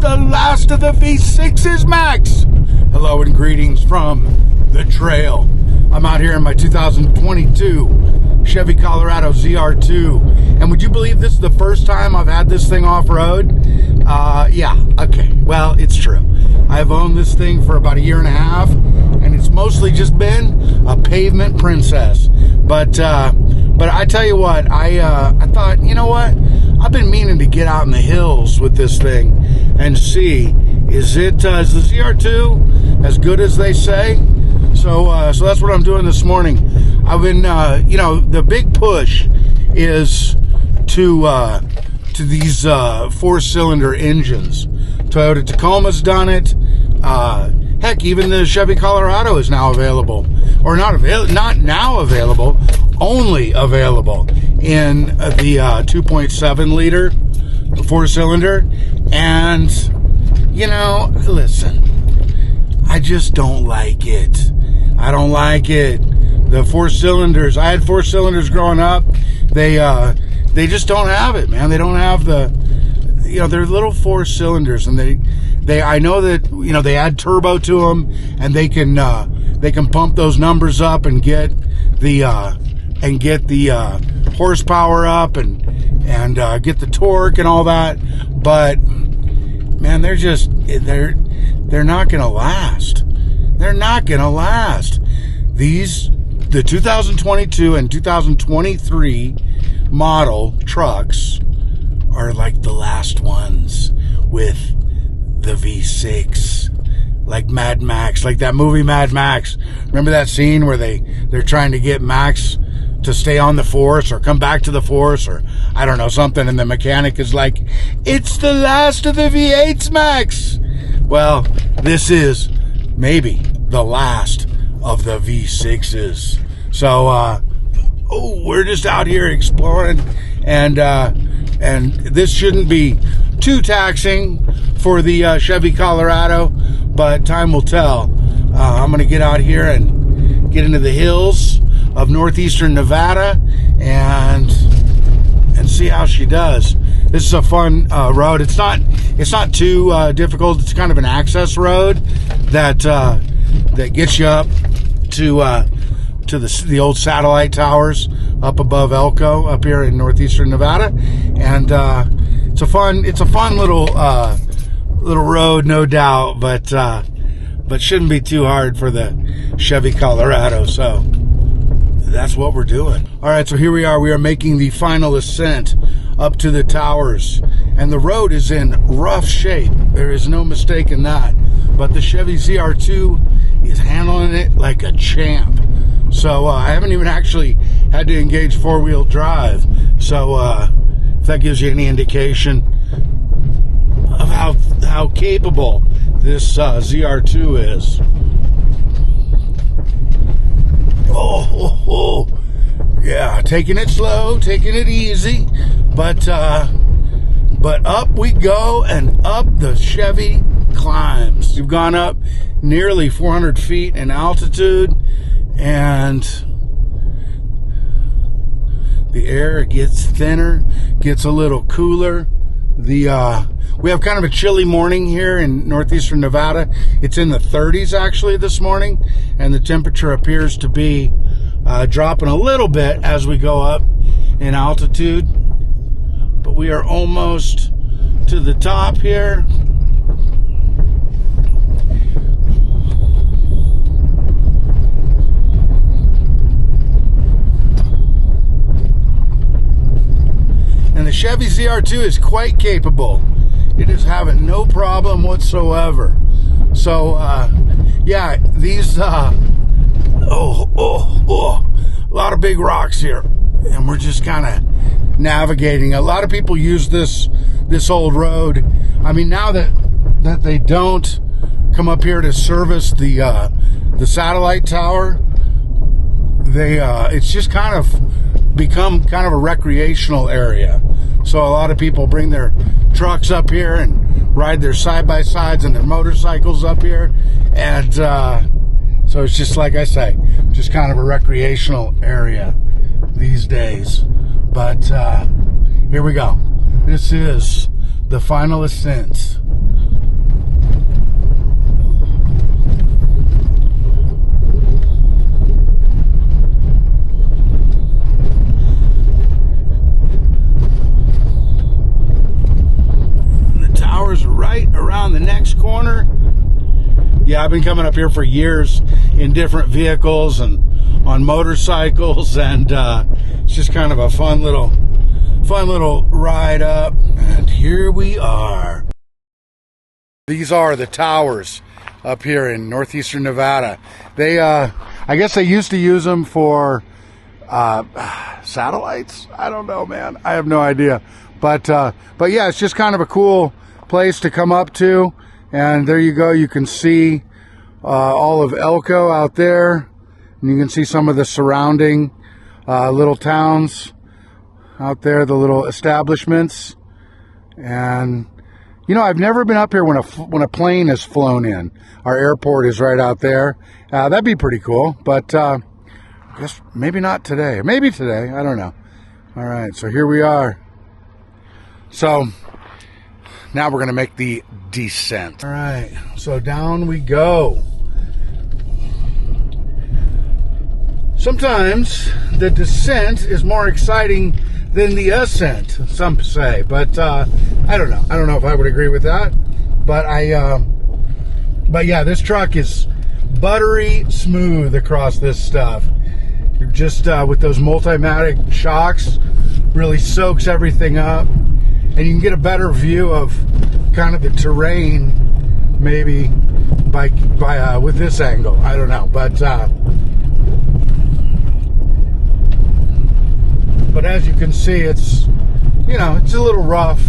the last of the V6s, Max. Hello and greetings from the trail. I'm out here in my 2022 Chevy Colorado ZR2. And would you believe this is the first time I've had this thing off-road? Yeah, okay. Well, it's true. I've owned this thing for about a year and a half, and it's mostly just been a pavement princess. But I tell you what, I thought, you know what? I've been meaning to get out in the hills with this thing and see, is the ZR2 as good as they say? So that's what I'm doing this morning. I've been, the big push is to these 4-cylinder engines. Toyota Tacoma's done it. Heck, even the Chevy Colorado is now available, or not now available, only available in the 2.7 liter 4-cylinder. And listen, I just don't like it. I don't like it. The 4-cylinders, I had 4-cylinders growing up. They just don't have it, man. They don't have the, they're little 4-cylinders, and I know that, they add turbo to them, and they can pump those numbers up and get the horsepower up and get the torque and all that. But man, they're not gonna last. They're not gonna last. The 2022 and 2023 model trucks are like the last ones with the V6, like Mad Max, like that movie Mad Max. Remember that scene where they're trying to get Max to stay on the force or come back to the force, or I don't know, something, and the mechanic is like, it's the last of the V8s, Max. Well, this is maybe the last of the V6s. So we're just out here exploring, and this shouldn't be too taxing for the Chevy Colorado, but time will tell. I'm going to get out here and get into the hills of northeastern Nevada and see how she does. This is a fun road. It's not too difficult. It's kind of an access road that gets you up to the old satellite towers up above Elko, up here in northeastern Nevada, and it's a fun little road, no doubt, but shouldn't be too hard for the Chevy Colorado. So that's what we're doing. All right, so here we are. We are making the final ascent up to the towers, and the road is in rough shape. There is no mistaking that. But the Chevy ZR2 is handling it like a champ. So I haven't even actually had to engage 4-wheel drive. So if that gives you any indication of how capable this ZR2 is. Yeah, taking it slow, taking it easy, but up we go, and up the Chevy climbs. We've gone up nearly 400 feet in altitude, and the air gets thinner, gets a little cooler. We have kind of a chilly morning here in northeastern Nevada. It's in the 30s actually this morning, and the temperature appears to be dropping a little bit as we go up in altitude. But we are almost to the top here. And the Chevy ZR2 is quite capable. It is having no problem whatsoever. So, yeah, these, a lot of big rocks here. And we're just kind of navigating. A lot of people use this old road. I mean, now that they don't come up here to service the satellite tower, it's just kind of become kind of a recreational area. So a lot of people bring their trucks up here and ride their side-by-sides and their motorcycles up here. And so it's just, like I say, just kind of a recreational area these days. But here we go. This is the final ascent right around the next corner. Yeah, I've been coming up here for years in different vehicles and on motorcycles, and it's just kind of a fun little ride up. And here we are. These are the towers up here in northeastern Nevada. They, I guess they used to use them for satellites. I don't know, man. I have no idea. But yeah, it's just kind of a cool place to come up to. And there you go. You can see all of Elko out there, and you can see some of the surrounding little towns out there, the little establishments. And you know, I've never been up here when a plane has flown in. Our airport is right out there. That'd be pretty cool, but I guess maybe not today. Maybe today. I don't know. All right, so here we are. So now we're going to make the descent. All right, so down we go. Sometimes the descent is more exciting than the ascent, some say, but I don't know. I don't know if I would agree with that, but but yeah, this truck is buttery smooth across this stuff. You're just with those Multimatic shocks, really soaks everything up, and you can get a better view of kind of the terrain maybe by with this angle. I don't know, but as you can see, it's, you know, it's a little rough,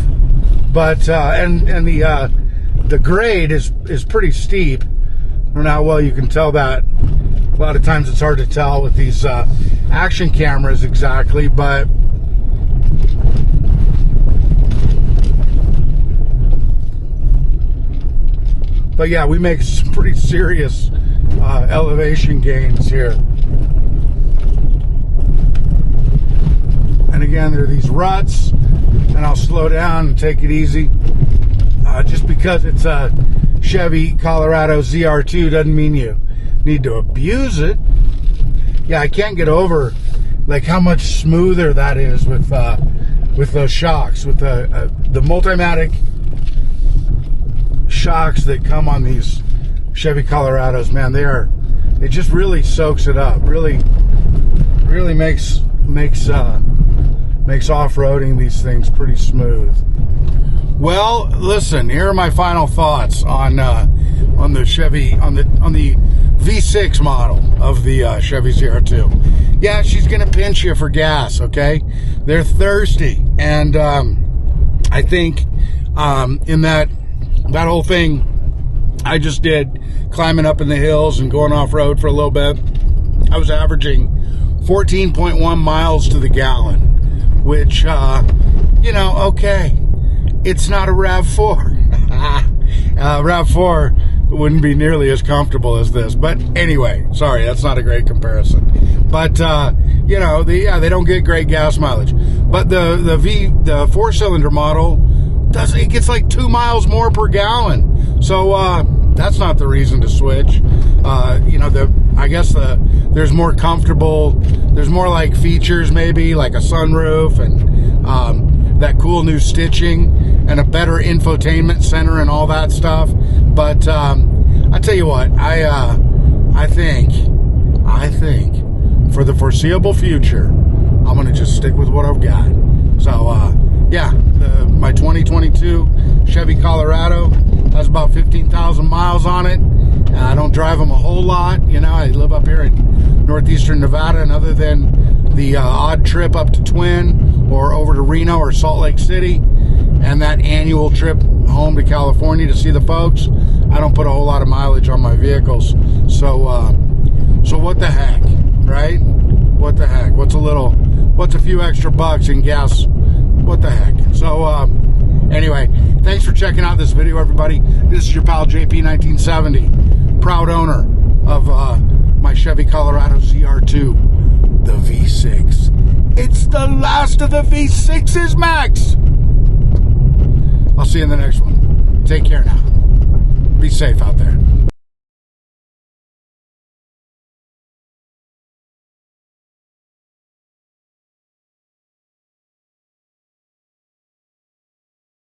but and the grade is pretty steep. I don't know how well you can tell that. A lot of times it's hard to tell with these action cameras exactly, but yeah, we make some pretty serious elevation gains here. And again, there are these ruts, and I'll slow down and take it easy. Just because it's a Chevy Colorado ZR2 doesn't mean you need to abuse it. Yeah, I can't get over like how much smoother that is with those shocks, with the Multimatic shocks that come on these Chevy Colorados. Man, it just really soaks it up. Really makes off-roading these things pretty smooth. Well, listen, here are my final thoughts on the Chevy, on the V6 model of the Chevy ZR2. Yeah, she's gonna pinch you for gas, okay? They're thirsty, and I think in that whole thing I just did, climbing up in the hills and going off-road for a little bit, I was averaging 14.1 miles to the gallon, which, you know, okay, it's not a RAV4. RAV4 wouldn't be nearly as comfortable as this. But anyway, sorry, that's not a great comparison. But, you know, they don't get great gas mileage. But the four-cylinder model, it gets like 2 miles more per gallon. So, that's not the reason to switch. You know, I guess there's more comfortable, there's more like features, maybe like a sunroof and that cool new stitching and a better infotainment center and all that stuff. But I tell you what, I think for the foreseeable future, I'm gonna just stick with what I've got. So yeah, my 2022 Chevy Colorado has about 15,000 miles on it. I don't drive them a whole lot. You know, I live up here in northeastern Nevada, and other than the odd trip up to Twin or over to Reno or Salt Lake City and that annual trip home to California to see the folks, I don't put a whole lot of mileage on my vehicles. So what the heck, right? What the heck? What's a few extra bucks in gas? What the heck? So anyway, thanks for checking out this video, everybody. This is your pal JP1970, proud owner of my Chevy Colorado ZR2, the V6. It's the last of the V6s, Max. I'll see you in the next one. Take care now. Be safe out there.